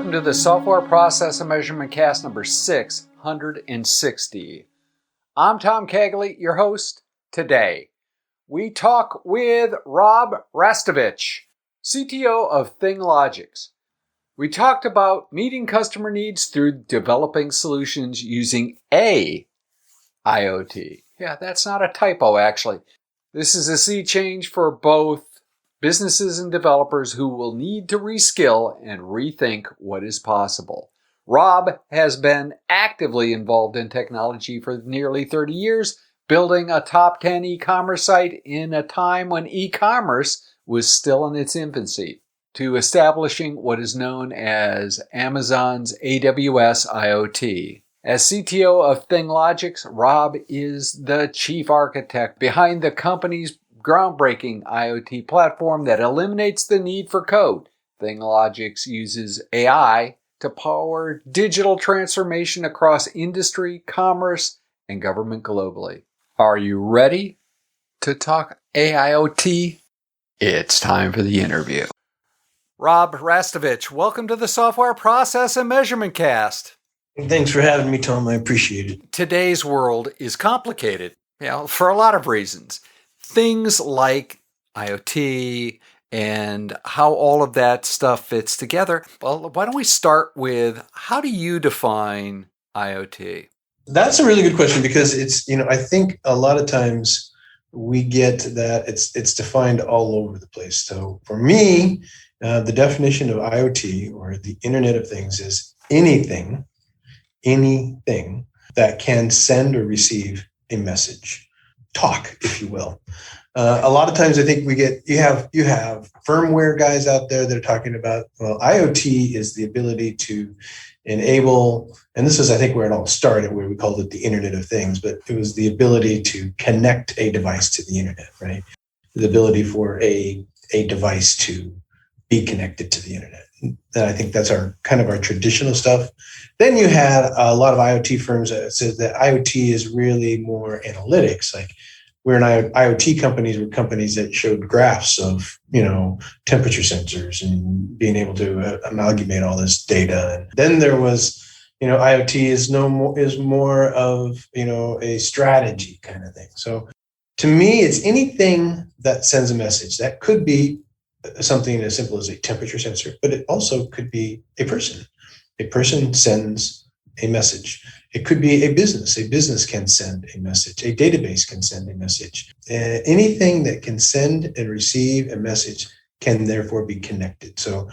Welcome to the Software Process and Measurement Cast number 660. I'm Tom Cagley, your host. Today, we talk with Rob Rastovich, CTO of ThingLogix. We talked about meeting customer needs through developing solutions using AIoT. Yeah, that's not a typo, actually. This is a sea change for both businesses and developers who will need to reskill and rethink what is possible. Rob has been actively involved in technology for nearly 30 years, building a top 10 e-commerce site in a time when e-commerce was still in its infancy, to establishing what is known as Amazon's AWS IoT. As CTO of ThingLogix, Rob is the chief architect behind the company's groundbreaking IoT platform that eliminates the need for code. ThingLogix uses AI to power digital transformation across industry, commerce, and government globally. Are you ready to talk AIoT? It's time for the interview. Rob Rastovich, welcome to the Software Process and Measurement Cast. Thanks for having me, Tom. I appreciate it. Today's world is complicated, for a lot of reasons. Things like IoT and how all of that stuff fits together. Well, why don't we start with, how do you define IoT? That's a really good question because it's, I think a lot of times we get that it's defined all over the place. So for me, the definition of IoT, or the Internet of Things, is anything that can send or receive a message. Talk, if you will. A lot of times I think you have firmware guys out there that are talking about, well, IoT is the ability to enable, and this is, I think, where it all started, where we called it the Internet of Things, but it was the ability to connect a device to the internet, right? The ability for a device to be connected to the internet. And I think that's our traditional stuff. Then you had a lot of IoT firms that said that IoT is really more analytics. Like, we're an IoT companies were companies that showed graphs of, temperature sensors and being able to amalgamate all this data. And then there was, IoT is more of, a strategy kind of thing. So to me, it's anything that sends a message. That could be something as simple as a temperature sensor, but it also could be a person. A person sends a message. It could be a business. A business can send a message. A database can send a message. Anything that can send and receive a message can therefore be connected. So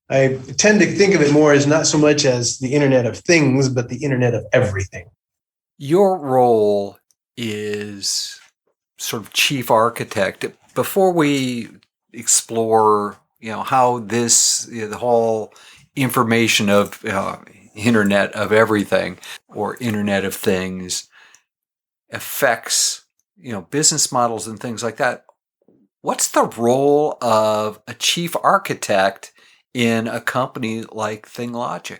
I tend to think of it more as not so much as the Internet of Things, but the Internet of everything. Your role is sort of chief architect. Before we explore, how this, the whole information of Internet of everything, or Internet of Things, affects, business models and things like that. What's the role of a chief architect in a company like ThingLogix?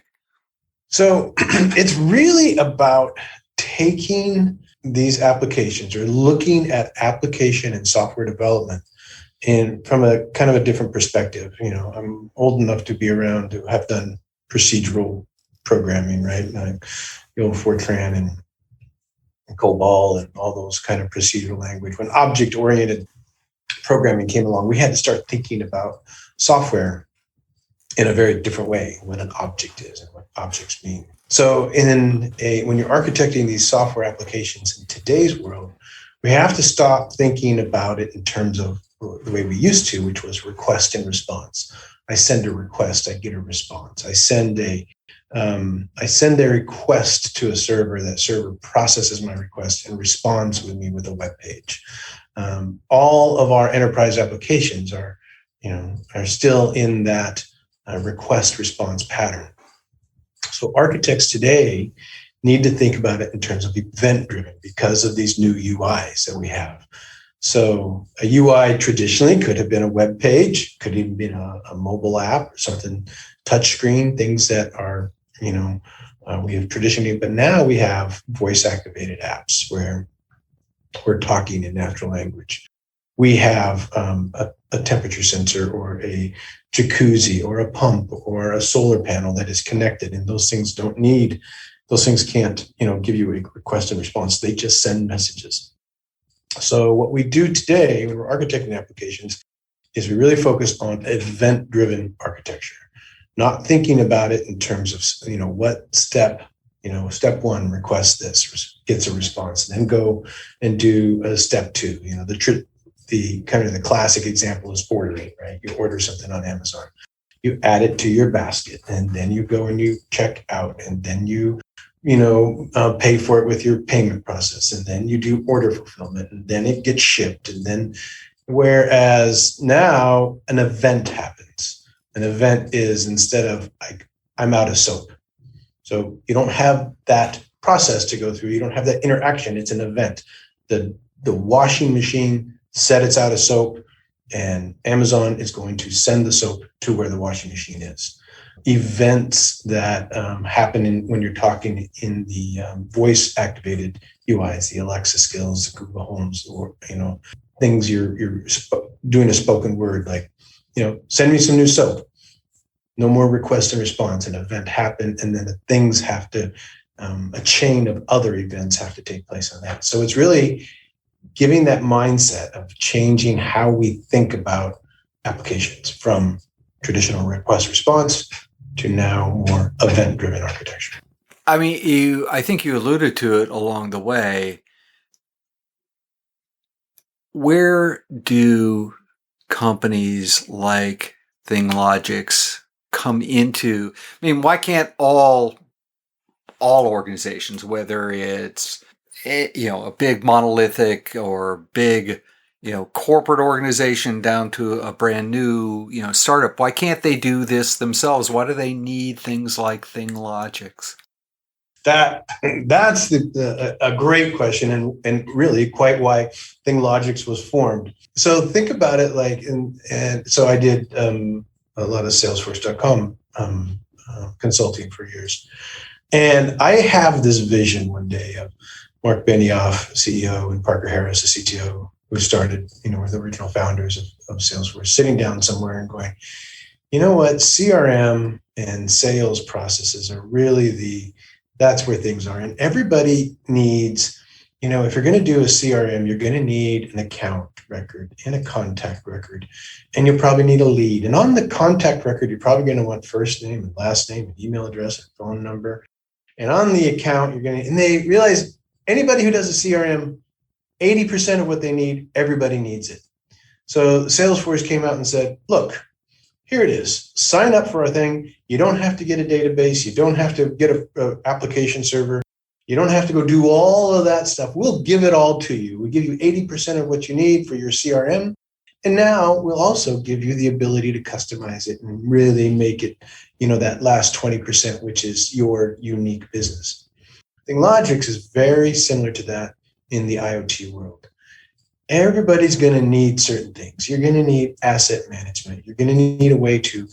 So it's really about taking these applications, or looking at application and software development, and from a kind of a different perspective. I'm old enough to be around to have done procedural programming, right? Like Fortran and COBOL and all those kind of procedural language. When object-oriented programming came along, we had to start thinking about software in a very different way, what an object is and what objects mean. So when you're architecting these software applications in today's world, we have to stop thinking about it in terms of the way we used to, which was request and response. I send a request, I get a response. I send a request to a server. That server processes my request and responds with me with a web page. All of our enterprise applications are still in that request response pattern. So architects today need to think about it in terms of event driven because of these new UIs that we have. So a UI traditionally could have been a web page, could even been a mobile app or something, touchscreen, things that are, we have traditionally, but now we have voice activated apps where we're talking in natural language. we have a temperature sensor or a jacuzzi or a pump or a solar panel that is connected, and those things can't, give you a request and response. They just send messages. So what we do today when we're architecting applications is we really focus on event-driven architecture, not thinking about it in terms of, what step, step one, request this, gets a response, and then go and do a step two. The kind of the classic example is ordering, right? You order something on Amazon, you add it to your basket, and then you go and you check out, and then you pay for it with your payment process, and then you do order fulfillment, and then it gets shipped, and then whereas now an event happens. An event is, instead of like, I'm out of soap. So you don't have that process to go through. You don't have that interaction. It's an event. The washing machine said it's out of soap, and Amazon is going to send the soap to where the washing machine is. Events that happen when you're talking in the voice-activated UIs, the Alexa skills, Google Homes, or things you're doing a spoken word, like send me some new soap. No more request and response. An event happened, and then the things have to, a chain of other events have to take place on that. So it's really giving that mindset of changing how we think about applications from traditional request response to now more event-driven architecture. I think you alluded to it along the way. Where do companies like ThingLogix come into? Why can't all organizations, whether it's a big monolithic or big corporate organization down to a brand new startup, why can't they do this themselves? Why do they need things like ThingLogix? That's a great question, and really quite why ThingLogix was formed. So think about it and so I did a lot of Salesforce.com consulting for years, and I have this vision one day of Mark Benioff, CEO, and Parker Harris, the CTO, who started, were the original founders of Salesforce, sitting down somewhere and going, CRM and sales processes are really that's where things are. And everybody needs, if you're going to do a CRM, you're going to need an account record and a contact record, and you'll probably need a lead. And on the contact record, you're probably going to want first name and last name and email address and phone number. And on the account, and they realize anybody who does a CRM, 80% of what they need, everybody needs it. So Salesforce came out and said, look, here it is. Sign up for our thing. You don't have to get a database. You don't have to get an application server. You don't have to go do all of that stuff. We'll give it all to you. We give you 80% of what you need for your CRM. And now we'll also give you the ability to customize it and really make it, that last 20%, which is your unique business. ThingLogix is very similar to that in the IoT world. Everybody's going to need certain things. You're going to need asset management. You're going to need a way to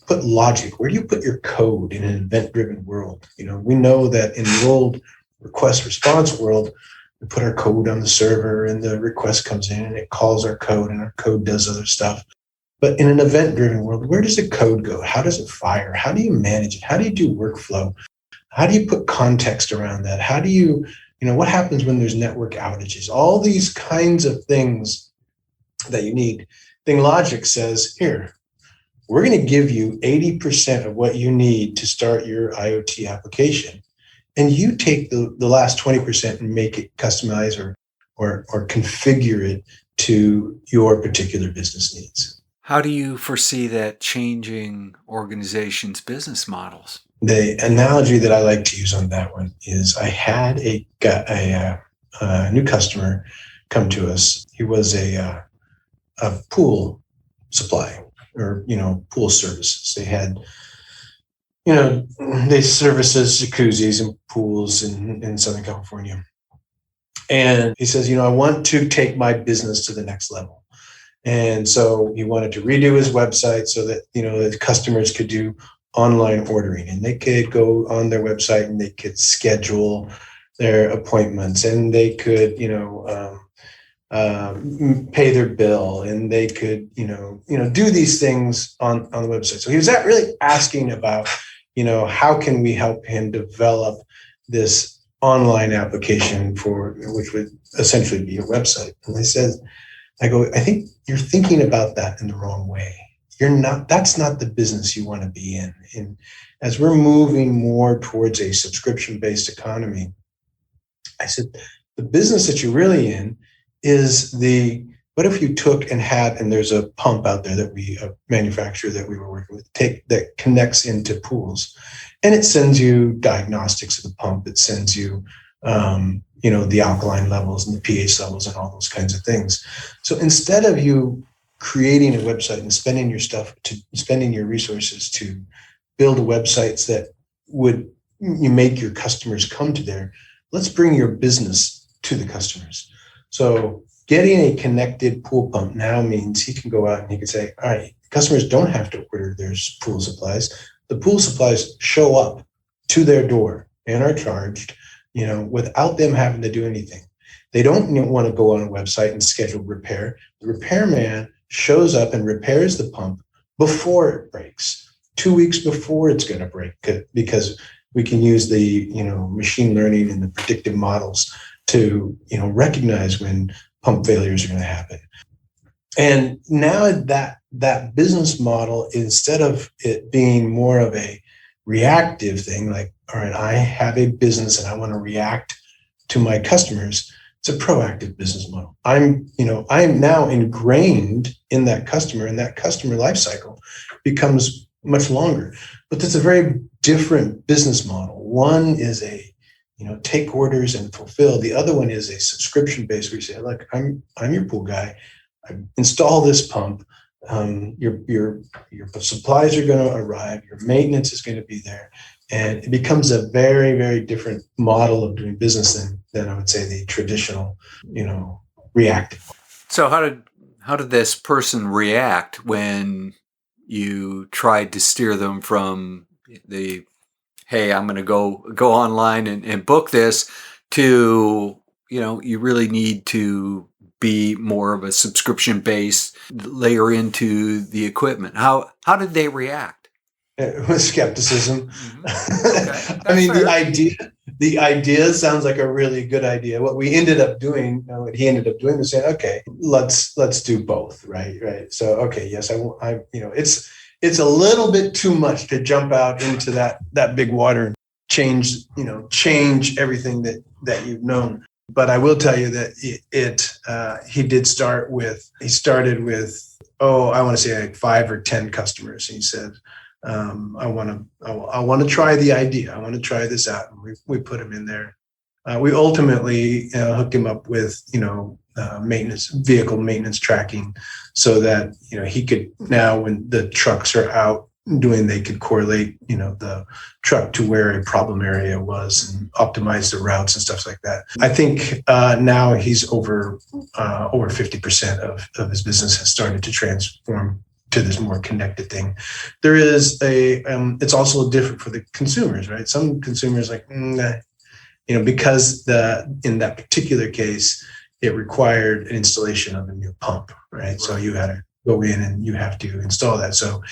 put logic. Where do you put your code in an event-driven world? We know that in the old request response world, we put our code on the server, and the request comes in and it calls our code, and our code does other stuff. But in an event-driven world, where does the code go? How does it fire? How do you manage it? How do you do workflow? How do you put context around that? How do you, what happens when there's network outages? All these kinds of things that you need. ThingLogix says, here, we're going to give you 80% of what you need to start your IoT application. And you take the last 20% and make it customize or configure it to your particular business needs. How do you foresee that changing organizations' business models? The analogy that I like to use on that one is I had a new customer come to us. He was a pool supply or, pool services. They had, they services jacuzzis and pools in Southern California. And he says, I want to take my business to the next level. And so he wanted to redo his website so that, the customers could do online ordering, and they could go on their website and they could schedule their appointments, and they could, pay their bill, and they could, do these things on the website. So he was really asking about, how can we help him develop this online application which would essentially be a website. And I think you're thinking about that in the wrong way. That's not the business you want to be in. And as we're moving more towards a subscription-based economy, I said, the business that you're really in is what if you took and there's a pump out there a manufacturer that we were working with, that connects into pools, and it sends you diagnostics of the pump. It sends you, the alkaline levels and the pH levels and all those kinds of things. So instead of you creating a website and spending your resources to build websites that would make your customers come to there, let's bring your business to the customers. So getting a connected pool pump now means he can go out and he can say, all right, customers don't have to order their pool supplies. The pool supplies show up to their door and are charged, without them having to do anything. They don't want to go on a website and schedule repair. The repairman shows up and repairs the pump before it breaks, 2 weeks before it's going to break, because we can use the, machine learning and the predictive models to, recognize when pump failures are going to happen. And now that business model, instead of it being more of a reactive thing, like, all right, I have a business and I want to react to my customers, it's a proactive business model. I'm now ingrained in that customer, and that customer life cycle becomes much longer. But that's a very different business model. One is take orders and fulfill. The other one is a subscription based, where you say, look, I'm your pool guy. I install this pump. Your supplies are going to arrive. Your maintenance is going to be there, and it becomes a very, very different model of doing business than I would say the traditional, reactive. So how did this person react when you tried to steer them from the, hey, I'm going to go online and book this, to, you really need to be more of a subscription base, layer into the equipment? How did they react? With skepticism. Mm-hmm. Okay. I mean, fair. The idea sounds like a really good idea. What we ended up doing, what he ended up doing, was saying, okay, let's do both, right? So, okay, yes, it's a little bit too much to jump out into that big water and change everything that you've known. But I will tell you that he started with, I want to say like 5 or 10 customers. He said, I want to try the idea. I want to try this out. And we put him in there. We ultimately hooked him up with, vehicle maintenance tracking, so that, he could now, when the trucks are out they could correlate, the truck to where a problem area was and optimize the routes and stuff like that. I think now he's over 50% of his business has started to transform to this more connected thing. There is it's also different for the consumers, right? Some consumers because in that particular case, it required an installation of a new pump, right? So you had to go in and you have to install that. So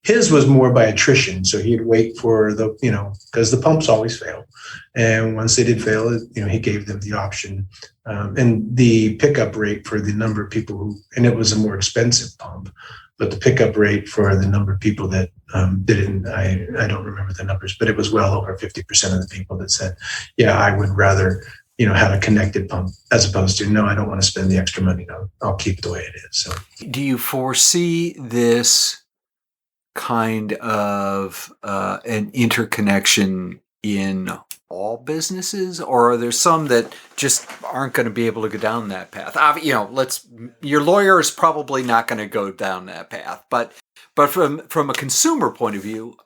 his was more by attrition. So he'd wait for because the pumps always fail. And once they did fail, he gave them the option. And the pickup rate for the number of people and it was a more expensive pump, but the pickup rate for the number of people that did it, I don't remember the numbers, but it was well over 50% of the people that said, yeah, I would rather have a connected pump, as opposed to, no, I don't want to spend the extra money. I'll keep it the way it is. So, do you foresee this kind of an interconnection in all businesses, or are there some that just aren't going to be able to go down that path? Your lawyer is probably not going to go down that path, but from a consumer point of view,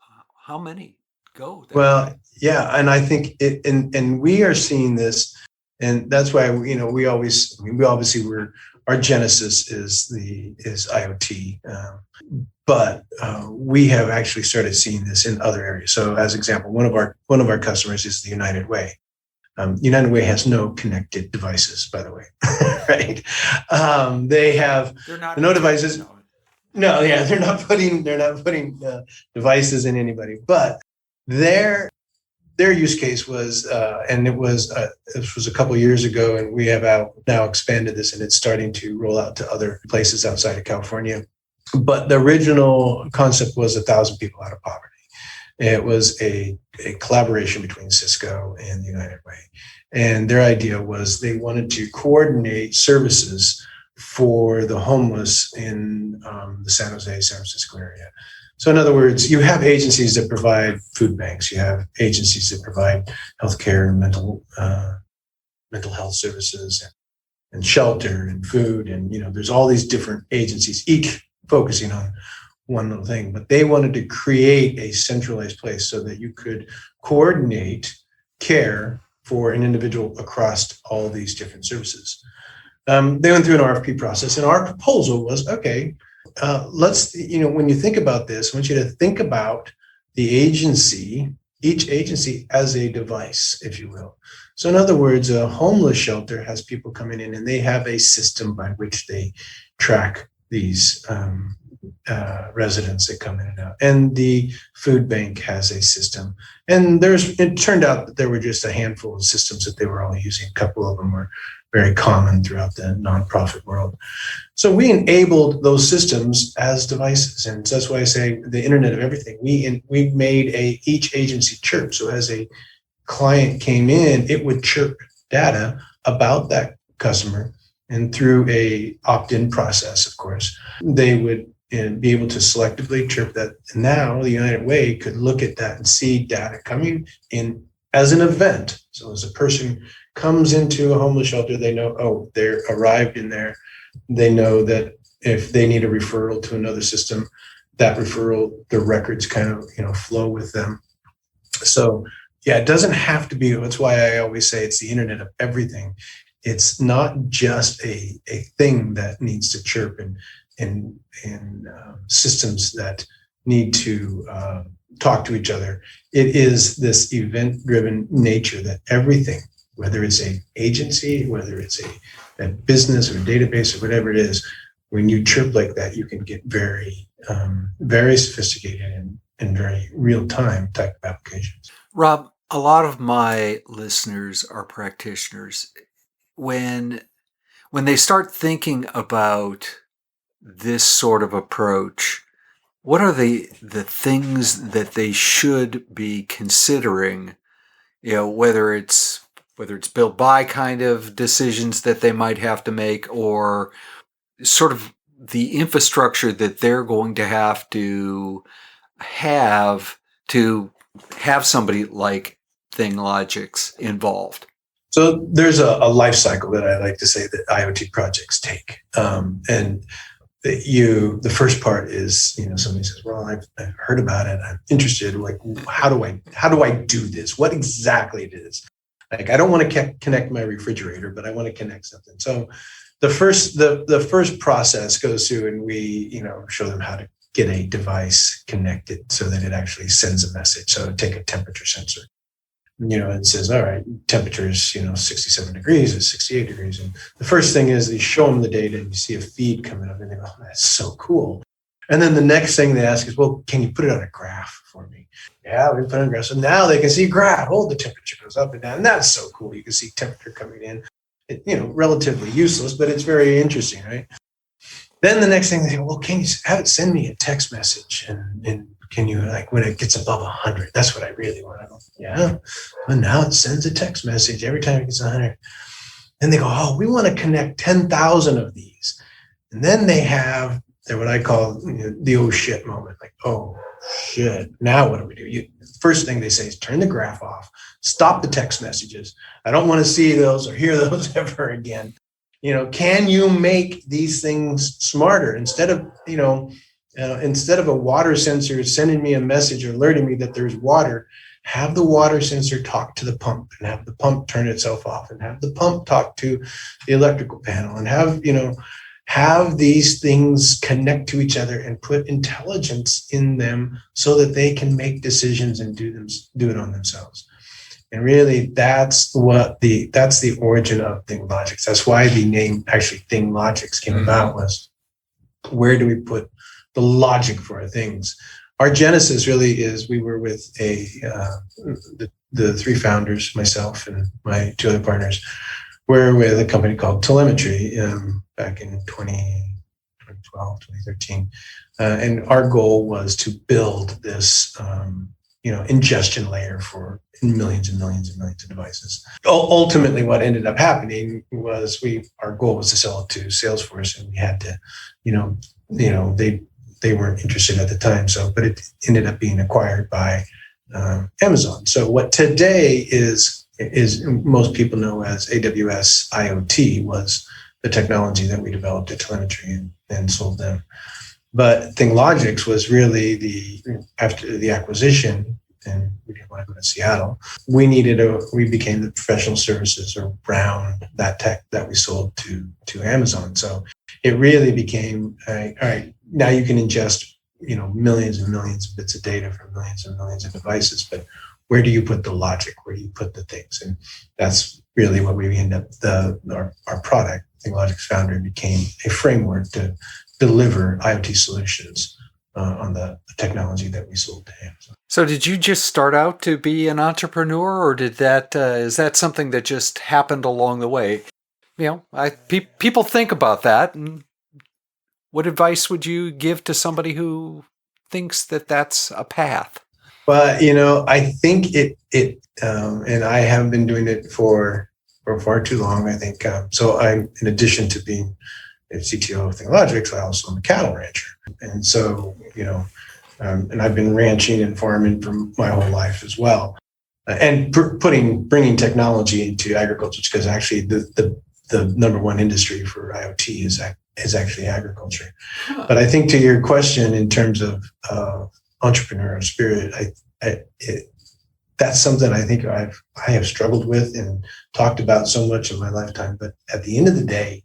how many go there? Well, yeah, and I think and we are seeing this, and that's why our genesis is IoT, but we have actually started seeing this in other areas. So, as example, one of our customers is the United Way. United Way has no connected devices, by the way, right? They have no devices. No, yeah, they're not putting devices in anybody. But their use case was, and this was a couple of years ago, and we have now expanded this, and it's starting to roll out to other places outside of California. But the original concept was 1,000 people out of poverty. It was a collaboration between Cisco and the United Way. And their idea was they wanted to coordinate services for the homeless in the San Jose, San Francisco area. So in other words, you have agencies that provide food banks. You have agencies that provide healthcare and mental health services and shelter and food. And, there's all these different agencies, each focusing on one little thing, but they wanted to create a centralized place so that you could coordinate care for an individual across all these different services. They went through an RFP process, and our proposal was, okay, let's, when you think about this, I want you to think about each agency as a device, if you will. So in other words, a homeless shelter has people coming in, and they have a system by which they track these residents that come in and out. And the food bank has a system. And it turned out that there were just a handful of systems that they were all using. A couple of them were very common throughout the nonprofit world. So we enabled those systems as devices. And that's why I say the Internet of Everything. We made each agency chirp. So as a client came in, it would chirp data about that customer. And through a opt-in process, of course, they would be able to selectively chirp that. And now the United Way could look at that and see data coming in as an event. So as a person comes into a homeless shelter, they know, oh, they're arrived in there. They know that if they need a referral to another system, that referral, the records kind of, flow with them. So yeah, it doesn't have to be, that's why I always say it's the Internet of Everything. It's not just a thing that needs to chirp in systems that need to talk to each other. It is this event-driven nature that everything, whether it's an agency, whether it's a business or a database or whatever it is, when you chirp like that, you can get very, very sophisticated and very real-time type of applications. Rob, a lot of my listeners are practitioners. When they start thinking about this sort of approach, what are the things that they should be considering? Whether it's build buy kind of decisions that they might have to make, or sort of the infrastructure that they're going to have somebody like ThingLogix involved. So there's a life cycle that I like to say that IoT projects take. And the first part is, somebody says, well, I've heard about it. I'm interested. Like, how do I do this? What exactly it is? Like, I don't want to connect my refrigerator, but I want to connect something. So the first process goes through, and we, show them how to get a device connected so that it actually sends a message. So take a temperature sensor. It says, all right, temperature is, 67 degrees, it's 68 degrees. And the first thing is they show them the data, and you see a feed coming up, and they go, oh, that's so cool. And then the next thing they ask is, well, can you put it on a graph for me? Yeah, we put it on a graph. So now they can see graph. Oh, the temperature goes up and down. And that's so cool. You can see temperature coming in. Relatively useless, but it's very interesting, right? Then the next thing they say, well, can you have it send me a text message? And can you, when it gets above 100, that's what I really want. I go, yeah. And now it sends a text message every time it gets 100. And they go, oh, we want to connect 10,000 of these. And then they're what I call the oh shit moment. Like, oh shit, now what do we do? First thing they say is turn the graph off, stop the text messages. I don't want to see those or hear those ever again. Can you make these things smarter instead of a water sensor sending me a message or alerting me that there's water? Have the water sensor talk to the pump, and have the pump turn itself off, and have the pump talk to the electrical panel, and have these things connect to each other and put intelligence in them so that they can make decisions and do it on themselves. And really, that's the origin of ThingLogix. That's why the name actually ThingLogix came about, was where do we put the logic for our things? Our genesis really is, we were with the three founders, myself and my two other partners, were with a company called Telemetry back in 2012, 2013. And our goal was to build this ingestion layer for millions and millions and millions of devices. Ultimately, what ended up happening was our goal was to sell it to Salesforce, and we had to, they weren't interested at the time. But it ended up being acquired by Amazon. So what today is most people know as AWS IoT was the technology that we developed at Telemetry and sold them. But ThingLogix was really after the acquisition, and we didn't want to go to Seattle. We became the professional services around that tech that we sold to Amazon. So it really became, all right, now you can ingest, millions and millions of bits of data from millions and millions of devices, but where do you put the logic? Where do you put the things? And that's really what we end up, our product, ThingLogix Foundry, became a framework to deliver IoT solutions on the technology that we sold to Amazon. So did you just start out to be an entrepreneur, or is that something that just happened along the way? People think about that. And what advice would you give to somebody who thinks that that's a path? Well, I think it and I have been doing it for far too long, I think. So I'm, in addition to being a CTO of ThingLogix, I also am a cattle rancher. And so, and I've been ranching and farming for my whole life as well. And bringing technology into agriculture, because actually the number one industry for IoT is actually agriculture. But I think to your question in terms of entrepreneurial spirit, that's something I think I have struggled with and talked about so much in my lifetime. But at the end of the day,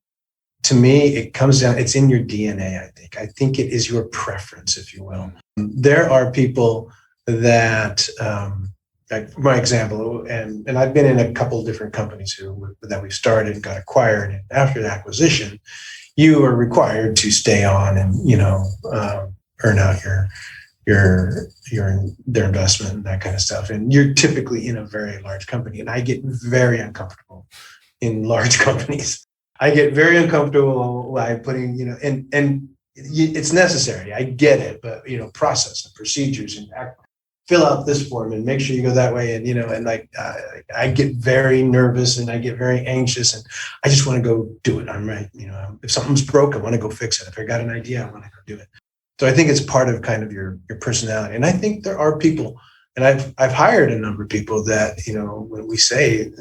to me, it comes down, it's in your DNA, I think. I think it is your preference, if you will. There are people that, like for my example, and I've been in a couple of different companies that we started and got acquired. And after the acquisition, you are required to stay on and, earn out their investment and that kind of stuff. And you're typically in a very large company. And I get very uncomfortable in large companies. I get very uncomfortable by putting, and it's necessary. I get it, but process and procedures and fill out this form and make sure you go that way. And and I get very nervous and I get very anxious, and I just want to go do it. I'm right. If something's broke, I want to go fix it. If I got an idea, I want to go do it. So I think it's part of kind of your personality. And I think there are people, and I've hired a number of people that when we say,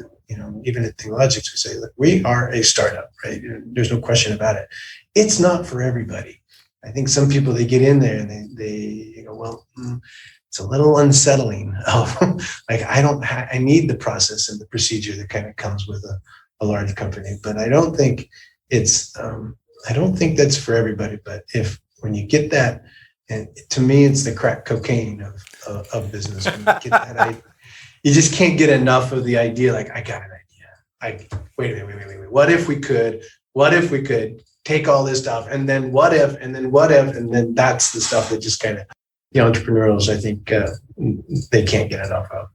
even at ThingLogix, we say, look, we are a startup, right? There's no question about it. It's not for everybody. I think some people, they get in there and they go, well, it's a little unsettling. I need the process and the procedure that kind of comes with a large company, but I don't think that's for everybody. But when you get that, and to me, it's the crack cocaine of business. When you get that, you just can't get enough of the idea. Like, I got an idea. Wait. What if we could take all this stuff, and then what if, and then that's the stuff that just kind of, the entrepreneurs, I think, they can't get enough of.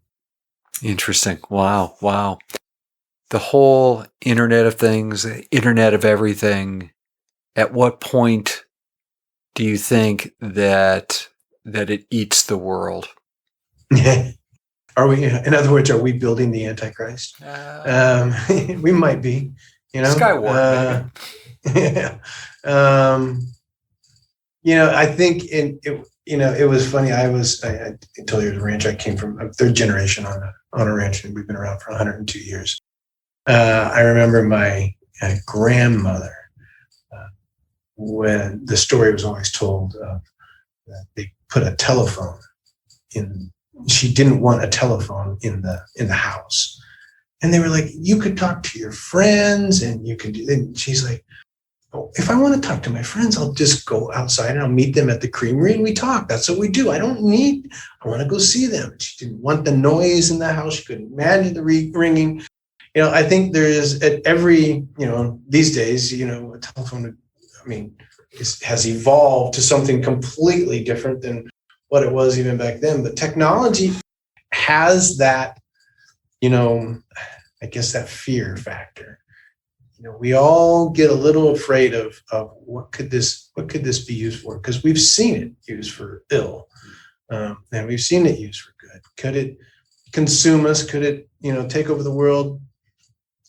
Interesting. Wow. The whole Internet of Things, Internet of Everything. At what point do you think that it eats the world? Are we? In other words, are we building the Antichrist? We might be. Skyward. Yeah. I think it was funny. I told you it was a ranch. I came from a third generation on a ranch, and we've been around for 102 years. I remember my grandmother, when the story was always told, that they put a telephone in. She didn't want a telephone in the house, and they were like, "You could talk to your friends, and you could." And she's like, If I want to talk to my friends, I'll just go outside and I'll meet them at the creamery and we talk. That's what we do. I want to go see them. She didn't want the noise in the house. She couldn't imagine the ringing. I think there is at every, these days, a telephone, has evolved to something completely different than what it was even back then. But technology has that, I guess that fear factor. We all get a little afraid of what could this be used for? Because we've seen it used for ill, and we've seen it used for good. Could it consume us? Could it, take over the world?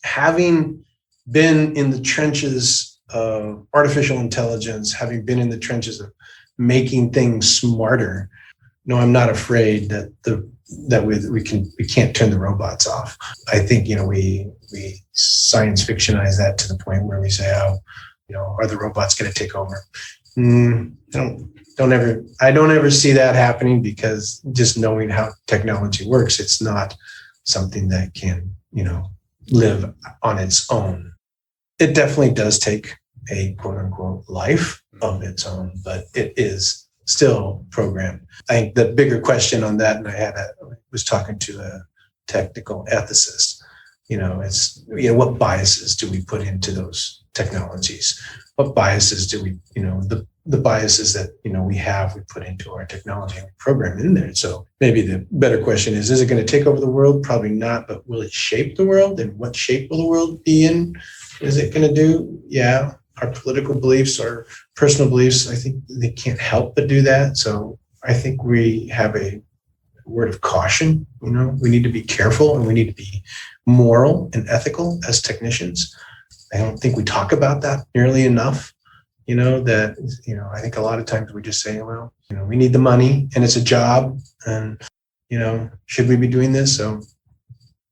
Having been in the trenches of artificial intelligence, having been in the trenches of making things smarter, no, I'm not afraid that we can't turn the robots off. I think we science fictionize that to the point where we say, are the robots going to take over? I don't ever see that happening, because just knowing how technology works, it's not something that can live on its own. It definitely does take a quote unquote life of its own, but it is still programmed. I think the bigger question on that, and I was talking to a technical ethicist, it's, what biases do we put into those technologies? What biases do we, the biases that, we put into our technology and we program in there. So maybe the better question is it going to take over the world? Probably not, but will it shape the world? And what shape will the world be in? Is it going to do? Yeah. Our political beliefs, our personal beliefs, I think they can't help but do that. So I think we have a word of caution. We need to be careful and we need to be moral and ethical as technicians. I don't think we talk about that nearly enough. I think a lot of times we just say, well, we need the money and it's a job, and should we be doing this? So,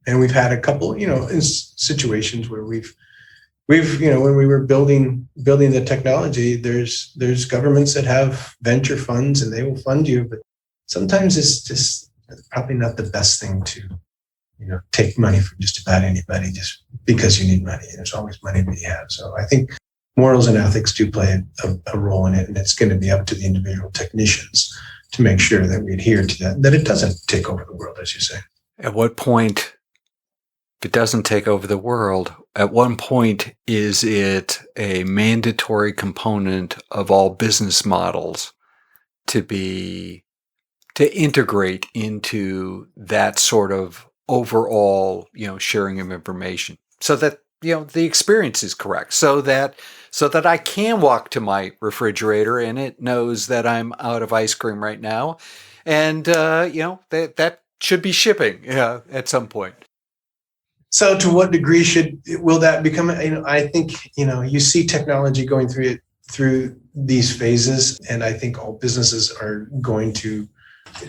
and we've had a couple, in situations where we've when we were building the technology, there's governments that have venture funds and they will fund you, but sometimes it's just probably not the best thing to take money from just about anybody just because you need money. There's always money to be had. So I think morals and ethics do play a role in it, and it's going to be up to the individual technicians to make sure that we adhere to that it doesn't take over the world, as you say. At what point, if it doesn't take over the world, at one point is it a mandatory component of all business models to integrate into that sort of overall, sharing of information, so that the experience is correct, so that I can walk to my refrigerator and it knows that I'm out of ice cream right now, and that should be shipping at some point. So to what degree will that become, I think, you see technology going through these phases, and I think all businesses are going to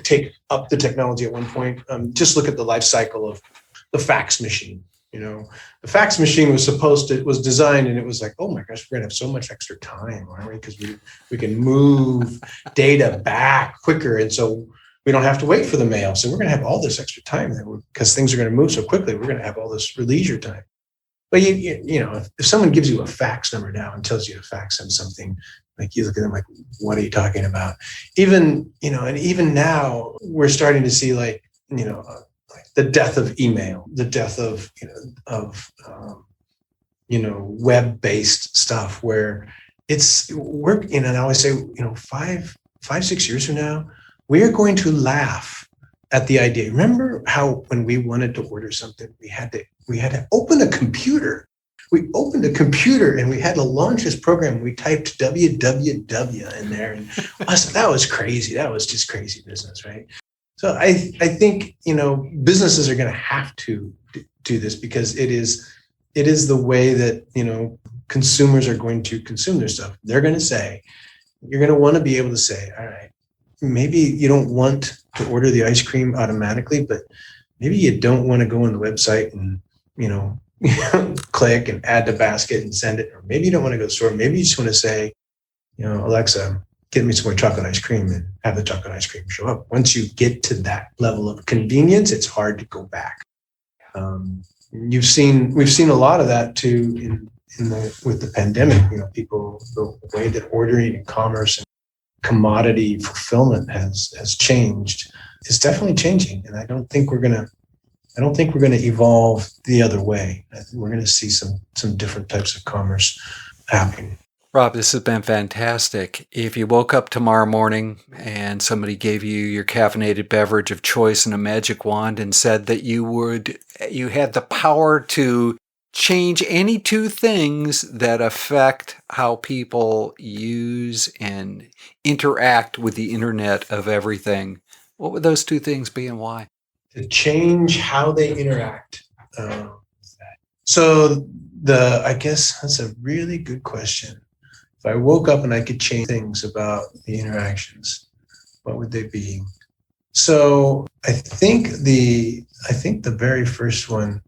take up the technology at one point. Just look at the life cycle of the fax machine. The fax machine was designed, and it was like, oh my gosh, we're gonna have so much extra time, aren't we? Because we can move data back quicker, and so we don't have to wait for the mail. So we're going to have all this extra time because things are going to move so quickly. We're going to have all this leisure time. But if someone gives you a fax number now and tells you to fax them something, like you look at them like, what are you talking about? Even now we're starting to see like the death of email, the death of web-based stuff where and I always say, 5-6 years from now, we are going to laugh at the idea. Remember how when we wanted to order something, we had to open a computer. We opened a computer and we had to launch this program. We typed www in there, and that was crazy. That was just crazy business, right? So I think businesses are going to have to do this because it is the way that consumers are going to consume their stuff. They're going to say, you're going to want to be able to say, all right, maybe you don't want to order the ice cream automatically, but maybe you don't want to go on the website and, click and add to basket and send it. Or maybe you don't want to go to the store. Maybe you just want to say, Alexa, get me some more chocolate ice cream, and have the chocolate ice cream show up. Once you get to that level of convenience, it's hard to go back. We've seen a lot of that too with the pandemic, people, the way that ordering and commerce and commodity fulfillment has changed. It's definitely changing, and I don't think we're gonna evolve the other way. I think we're gonna see some different types of commerce happening. Rob, this has been fantastic. If you woke up tomorrow morning and somebody gave you your caffeinated beverage of choice and a magic wand and said that you had the power to change any two things that affect how people use and interact with the Internet of Everything, what would those two things be and why? To change how they interact. So I guess that's a really good question. If I woke up and I could change things about the interactions, what would they be? So I think the very first one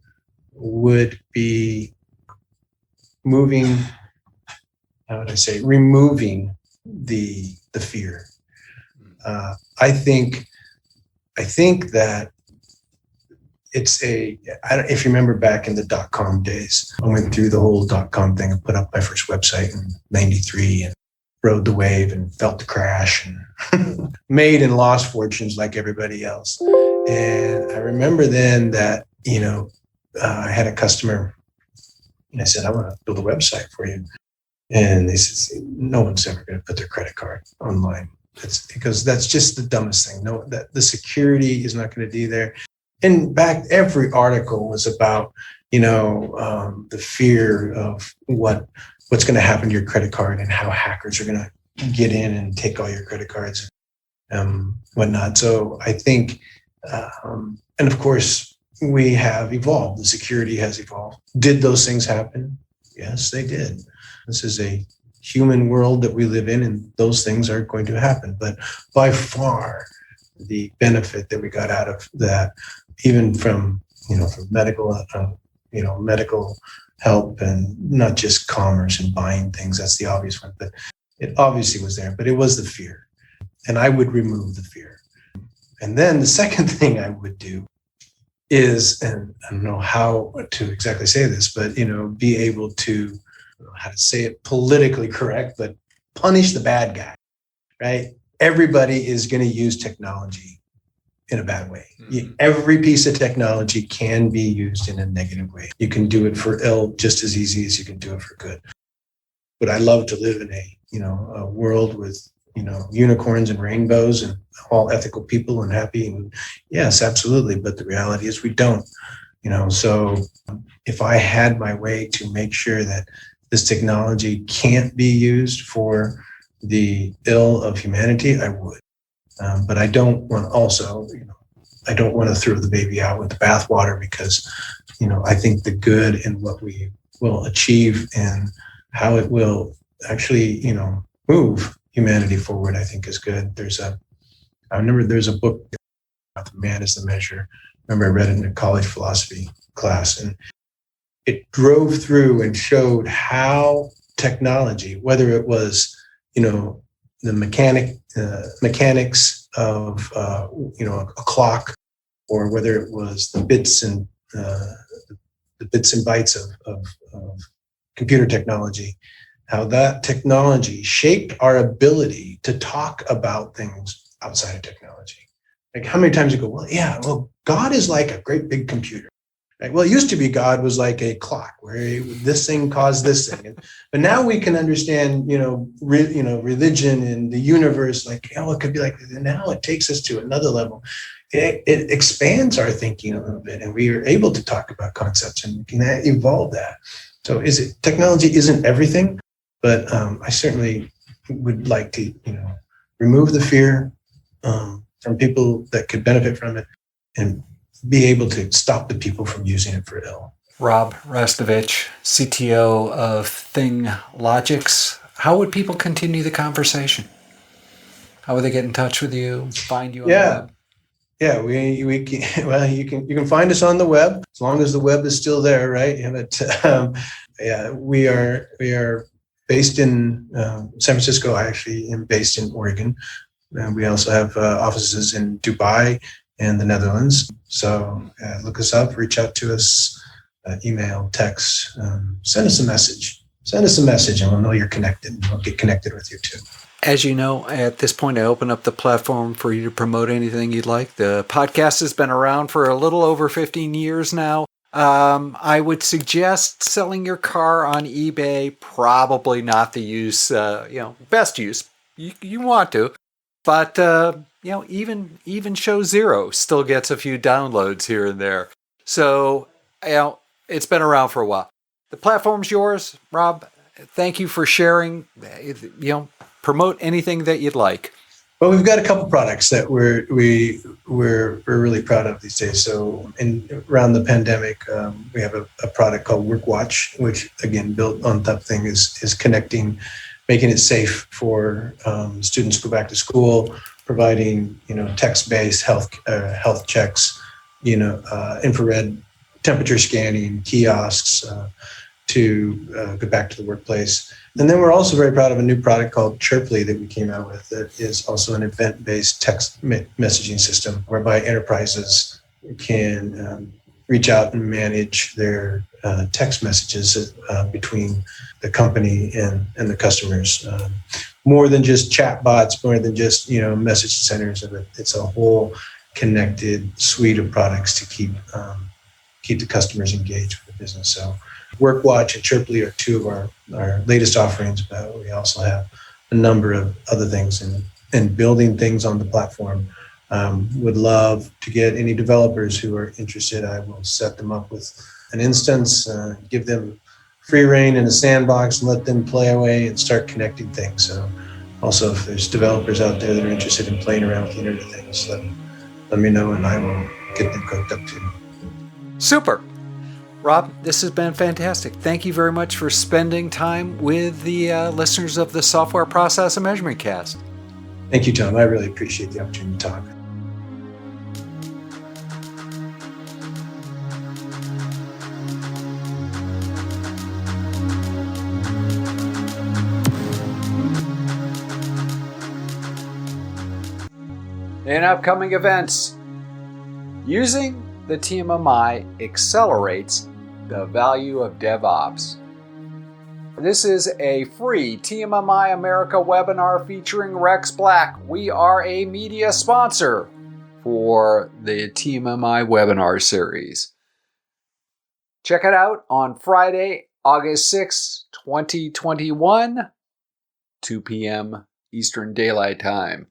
would be removing the fear. I think that if you remember back in the .com days, I went through the whole .com thing and put up my first website in '93 and rode the wave and felt the crash and made and lost fortunes like everybody else. And I remember then that, I had a customer and I said, I want to build a website for you. And they said, no one's ever going to put their credit card online. That's because that's just the dumbest thing. No, that the security is not going to be there. In fact, every article was about, the fear of what's going to happen to your credit card and how hackers are going to get in and take all your credit cards and whatnot. So I think, and of course, we have evolved. The security has evolved. Did those things happen? Yes, they did. This is a human world that we live in, and those things are going to happen. But by far, the benefit that we got out of that, even from medical help and not just commerce and buying things, that's the obvious one, but it obviously was there, but it was the fear, and I would remove the fear. And then the second thing I would do is, and I don't know how to exactly say this, but be able to, I don't know how to say it politically correct, but punish the bad guy, right? Everybody is going to use technology in a bad way. Every piece of technology can be used in a negative way. You can do it for ill just as easy as you can do it for good. But I love to live in a world with, unicorns and rainbows and all ethical people and happy. And yes, absolutely. But the reality is we don't, so if I had my way to make sure that this technology can't be used for the ill of humanity, I would. But I don't want to throw the baby out with the bathwater, because, I think the good and what we will achieve and how it will actually, move humanity forward, I think is good. I remember there's a book about the man is the measure. I remember I read it in a college philosophy class, and it drove through and showed how technology, whether it was, the mechanics of a clock, or whether it was the bits and bytes of computer technology, how that technology shaped our ability to talk about things outside of technology. Like, how many times you go, well, God is like a great big computer. Right? Well, it used to be God was like a clock where this thing caused this thing. But now we can understand, religion and the universe, like, it could be like this. And now it takes us to another level. It expands our thinking a little bit, and we are able to talk about concepts and we can evolve that. So technology isn't everything, but I certainly would like to, remove the fear from people that could benefit from it, and be able to stop the people from using it for ill. Rob Rastovich, CTO of ThingLogix. How would people continue the conversation? How would they get in touch with you, find you on the web? Yeah, we can, well, you can find us on the web, as long as the web is still there, right? But we are based in San Francisco. I actually am based in Oregon. We also have offices in Dubai and the Netherlands. So look us up, reach out to us. email, text, send us a message. Send us a message and we'll know you're connected. We'll get connected with you too. As you know, at this point, I open up the platform for you to promote anything you'd like. The podcast has been around for a little over 15 years now. I would suggest selling your car on eBay, probably not the use, best use. You want to, but, even Show Zero still gets a few downloads here and there. So, it's been around for a while. The platform's yours, Rob. Thank you for sharing. Promote anything that you'd like. Well, we've got a couple products that we're really proud of these days. So, around the pandemic, we have a product called WorkWatch, which again built on top thing is connecting, making it safe for students to go back to school, providing text-based health checks, infrared temperature scanning, kiosks to go back to the workplace. And then we're also very proud of a new product called Chirply that we came out with that is also an event-based text messaging system whereby enterprises can reach out and manage their text messages between the company and the customers. More than just chat bots, more than just message centers. It's a whole connected suite of products to keep the customers engaged with the business. So WorkWatch and Chirply are two of our latest offerings, but we also have a number of other things and building things on the platform. Would love to get any developers who are interested. I will set them up with an instance, give them free reign in a sandbox and let them play away and start connecting things. So also, if there's developers out there that are interested in playing around with the Internet of Things, let me know and I will get them cooked up too. Super. Rob, this has been fantastic. Thank you very much for spending time with the listeners of the Software Process and Measurement Cast. Thank you, Tom. I really appreciate the opportunity to talk. In upcoming events, using the TMMi accelerates the value of DevOps. This is a free TMMi America webinar featuring Rex Black. We are a media sponsor for the TMMi webinar series. Check it out on Friday, August 6, 2021, 2 p.m. Eastern Daylight Time.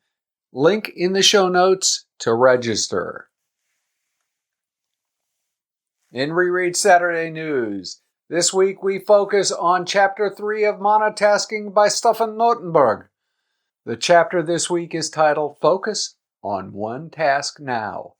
Link in the show notes to register. In Reread Saturday News, this week we focus on Chapter 3 of Monotasking by Stefan Notenberg. The chapter this week is titled Focus on One Task Now.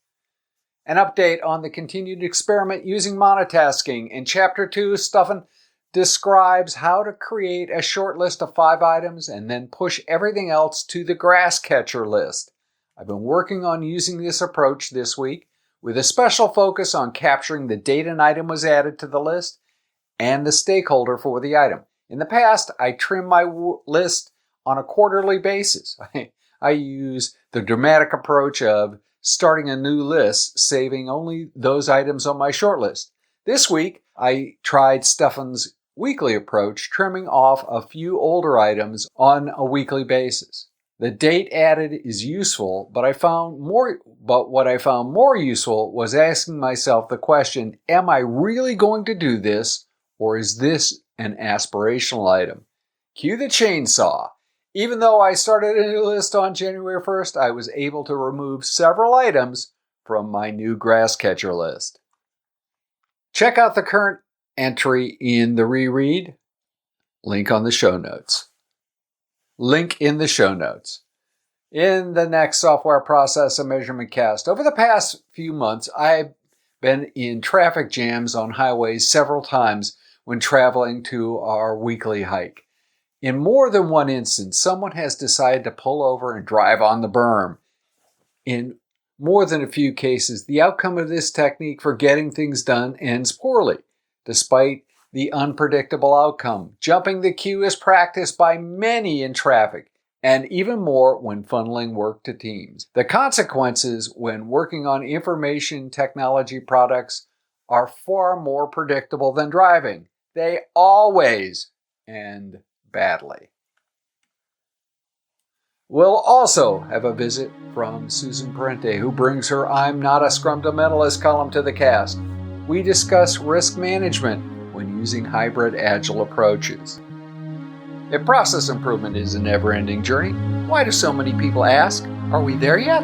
An update on the continued experiment using monotasking. In Chapter 2, Stefan describes how to create a short list of 5 items and then push everything else to the grass catcher list. I've been working on using this approach this week, with a special focus on capturing the date an item was added to the list and the stakeholder for the item. In the past, I trim my list on a quarterly basis. I use the dramatic approach of starting a new list, saving only those items on my short list. This week, I tried Stefan's weekly approach, trimming off a few older items on a weekly basis. The date added is useful, but what I found more useful was asking myself the question, am I really going to do this, or is this an aspirational item? Cue the chainsaw. Even though I started a new list on January 1st, I was able to remove several items from my new grass catcher list. Check out the current entry in the reread. Link in the show notes. In the next Software Process and Measurement Cast, over the past few months, I've been in traffic jams on highways several times when traveling to our weekly hike. In more than one instance, someone has decided to pull over and drive on the berm. In more than a few cases, the outcome of this technique for getting things done ends poorly. Despite the unpredictable outcome, jumping the queue is practiced by many in traffic, and even more when funneling work to teams. The consequences when working on information technology products are far more predictable than driving. They always end badly. We'll also have a visit from Susan Parente, who brings her I'm Not a Scrumdimentalist column to the cast. We discuss risk management when using hybrid agile approaches. If process improvement is a never-ending journey, why do so many people ask, are we there yet?